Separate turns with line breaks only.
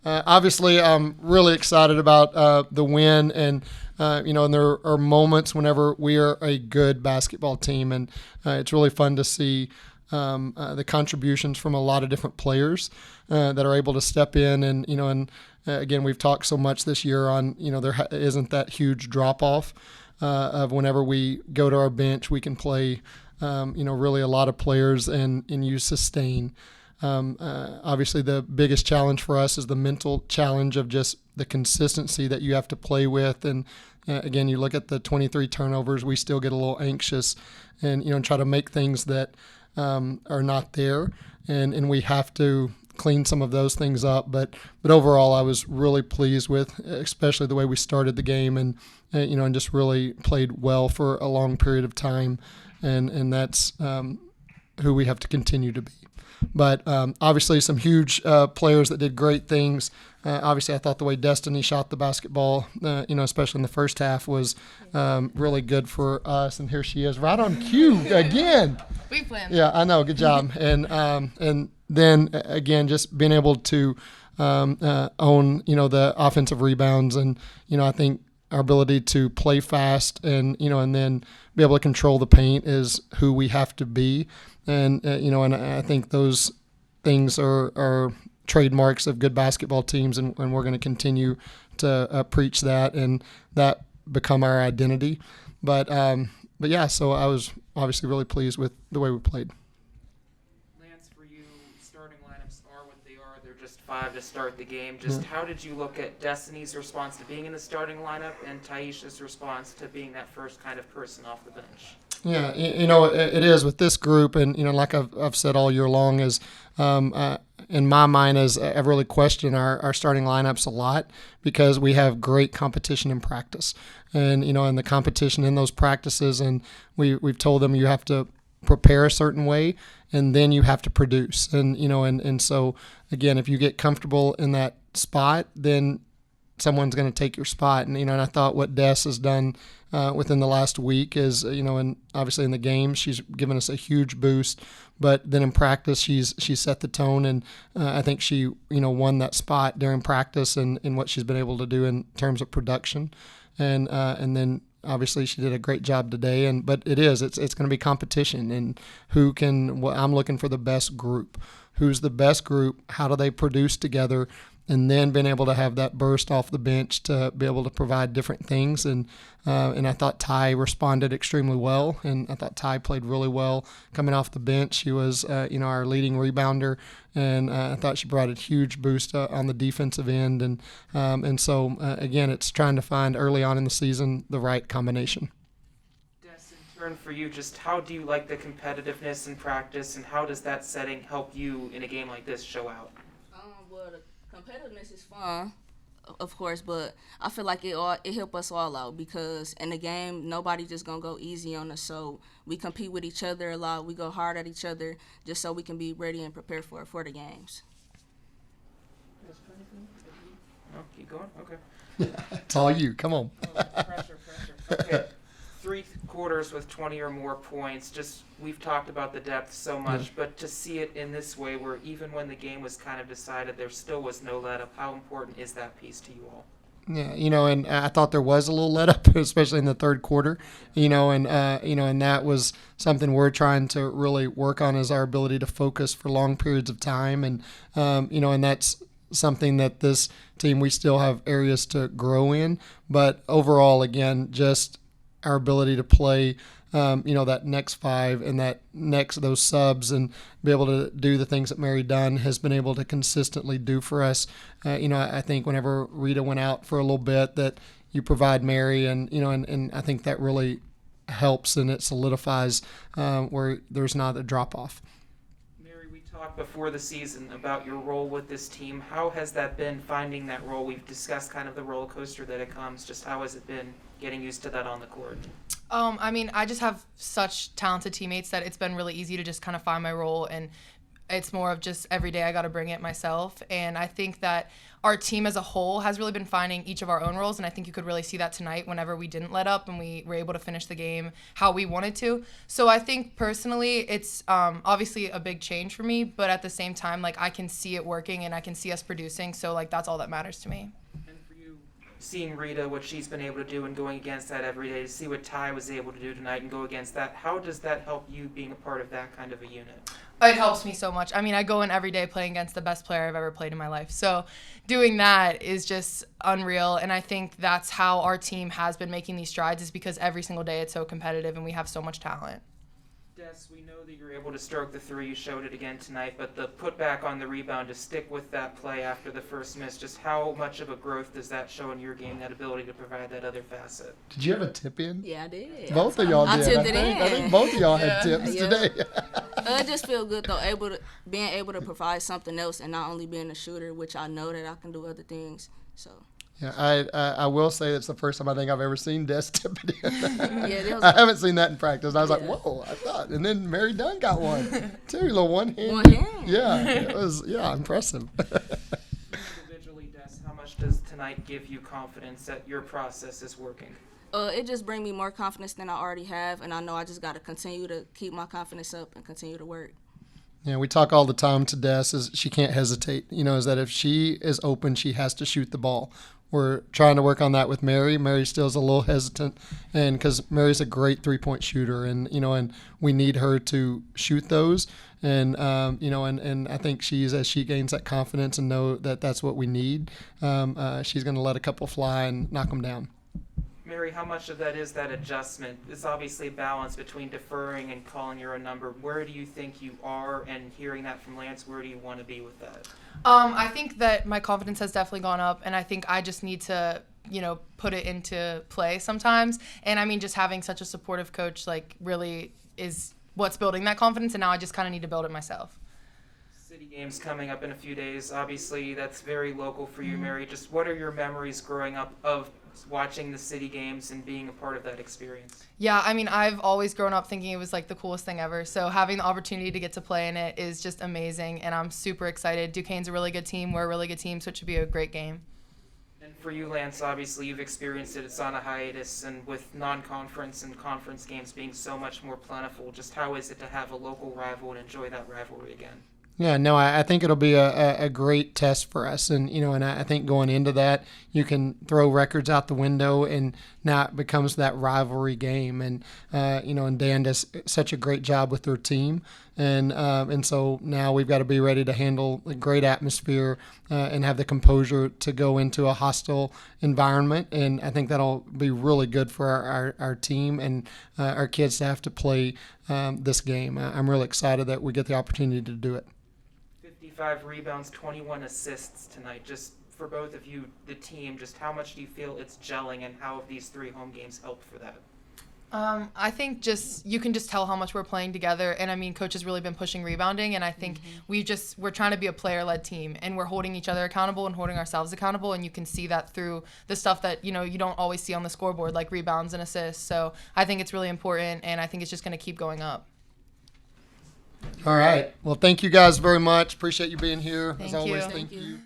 Obviously, I'm really excited about the win, and and there are moments whenever we are a good basketball team, and it's really fun to see the contributions from a lot of different players that are able to step in, and again, we've talked so much this year on there isn't that huge drop off of whenever we go to our bench, we can play really a lot of players and use sustain. Obviously, the biggest challenge for us is the mental challenge of just the consistency that you have to play with. And again, you look at the 23 turnovers, we still get a little anxious and try to make things that are not there. And we have to clean some of those things up. But overall, I was really pleased with, especially the way we started the game and just really played well for a long period of time. And that's who we have to continue to be. But obviously some huge players that did great things. Obviously, I thought the way Destiny shot the basketball, especially in the first half, was really good for us. And here she is, right on cue again.
We planned.
Yeah, I know. Good job. And then again, just being able to own the offensive rebounds, and I think our ability to play fast and then be able to control the paint is who we have to be. And and I think those things are trademarks of good basketball teams, and we're going to continue to preach that and that become our identity. But yeah, so I was obviously really pleased with the way we played.
Lance, for you, starting lineups are what they are. They're just 5 to start the game. Just how did you look at Destiny's response to being in the starting lineup and Taisha's response to being that first kind of person off the bench?
Yeah, it is with this group, and like I've said all year long, is in my mind is I've really questioned our starting lineups a lot because we have great competition in practice, and and the competition in those practices, and we've told them you have to prepare a certain way, and then you have to produce, and so again, if you get comfortable in that spot, then someone's going to take your spot. And and I thought what Des has done within the last week is and obviously in the game she's given us a huge boost, but then in practice she's set the tone, and I think she won that spot during practice and what she's been able to do in terms of production, and then obviously she did a great job today. But it's going to be competition, and I'm looking for the best group. Who's the best group? How do they produce together? And then being able to have that burst off the bench to be able to provide different things. And I thought Ty responded extremely well, and I thought Ty played really well coming off the bench. She was, our leading rebounder, and I thought she brought a huge boost on the defensive end. And so, again, it's trying to find early on in the season the right combination.
Des, in turn for you, just how do you like the competitiveness in practice, and how does that setting help you in a game like this show out?
Well, the competitiveness is fun, of course, but I feel like it help us all out because in the game, nobody just gonna go easy on us. So we compete with each other a lot. We go hard at each other just so we can be ready and prepared for the games.
Oh, keep going? Okay.
It's all you. Come on.
Pressure. Okay. 3 quarters with 20 or more points. Just, we've talked about the depth so much, but to see it in this way where even when the game was kind of decided, there still was no let-up, how important is that piece to you all?
Yeah, and I thought there was a little let-up, especially in the third quarter, and that was something we're trying to really work on, is our ability to focus for long periods of time. And, and that's something that this team, we still have areas to grow in. But overall, again, just our ability to play, that next 5 and those subs, and be able to do the things that Mary Dunn has been able to consistently do for us. I think whenever Rita went out for a little bit, that you provide Mary, and I think that really helps, and it solidifies where there's not a drop off.
Mary, we talked before the season about your role with this team. How has that been, finding that role? We've discussed kind of the roller coaster that it comes. Just how has it been getting used to that on the court?
I just have such talented teammates that it's been really easy to just kind of find my role and It's more of just every day I got to bring it myself. And I think that our team as a whole has really been finding each of our own roles. And I think you could really see that tonight whenever we didn't let up and we were able to finish the game how we wanted to. So I think personally it's obviously a big change for me. But at the same time, like, I can see it working and I can see us producing. So, like, that's all that matters to me.
And for you, seeing Rita, what she's been able to do and going against that every day, to see what Ty was able to do tonight and go against that, how does that help you being a part of that kind of a unit?
It helps me so much. I mean, I go in every day playing against the best player I've ever played in my life. So doing that is just unreal. And I think that's how our team has been making these strides, is because every single day it's so competitive and we have so much talent.
Des, we know that you're able to stroke the three. You showed it again tonight, but the putback on the rebound, to stick with that play after the first miss, just how much of a growth does that show in your game, that ability to provide that other facet?
Did you have a tip in?
Yeah, I did.
Both of y'all
I
did.
tipped it
I think
in.
both of y'all had tips
Yeah.
today.
It just feel good though, being able to provide something else and not only being a shooter, which I know that I can do other things. So
Yeah, I will say it's the first time I think I've ever seen Des tip it in.
yeah, that was
I haven't seen that in practice. I was like,
Yeah.
whoa, I thought. And then Mary Dunn got one, too. Little one hand.
One hand.
Yeah, it was, impressive.
Individually, Des, how much does tonight give you confidence that your process is working?
it just brings me more confidence than I already have, and I know I just got to continue to keep my confidence up and continue to work.
Yeah, we talk all the time to Des is she can't hesitate. Is that if she is open, she has to shoot the ball. We're trying to work on that with Mary. Mary still is a little hesitant, and because Mary's a great 3-point shooter, and and we need her to shoot those. And and I think as she gains that confidence and know that that's what we need, she's going to let a couple fly and knock them down.
Mary, how much of that is that adjustment? It's obviously a balance between deferring and calling your own number. Where do you think you are? And hearing that from Lance, where do you want to be with that?
I think that my confidence has definitely gone up, and I think I just need to, put it into play sometimes. And I mean, just having such a supportive coach, like, really is what's building that confidence, and now I just kind of need to build it myself.
City games coming up in a few days. Obviously, that's very local for you, Mary. Just what are your memories growing up of watching the city games and being a part of that experience?
Yeah, I mean, I've always grown up thinking it was like the coolest thing ever. So having the opportunity to get to play in it is just amazing, and I'm super excited. Duquesne's a really good team. We're a really good team, so it should be a great game.
And for you, Lance, obviously you've experienced it. It's on a hiatus, and with non-conference and conference games being so much more plentiful, just how is it to have a local rival and enjoy that rivalry again?
Yeah, no, I think it'll be a great test for us. And, and I think going into that, you can throw records out the window, and now it becomes that rivalry game. And, and Dan does such a great job with their team. And so now we've got to be ready to handle a great atmosphere and have the composure to go into a hostile environment. And I think that'll be really good for our team and our kids to have to play this game. I'm really excited that we get the opportunity to do it.
55 rebounds, 21 assists tonight. Just for both of you, the team, just how much do you feel it's gelling, and how have these 3 home games helped for that?
I think you can just tell how much we're playing together. And I mean, coach has really been pushing rebounding, and I think we're trying to be a player-led team, and we're holding each other accountable and holding ourselves accountable. And you can see that through the stuff that, you don't always see on the scoreboard, like rebounds and assists. So I think it's really important, and I think it's just going to keep going up.
All right. Well, thank you guys very much. Appreciate you being here. As
Thank
always,
you.
thank
Thank you.
you.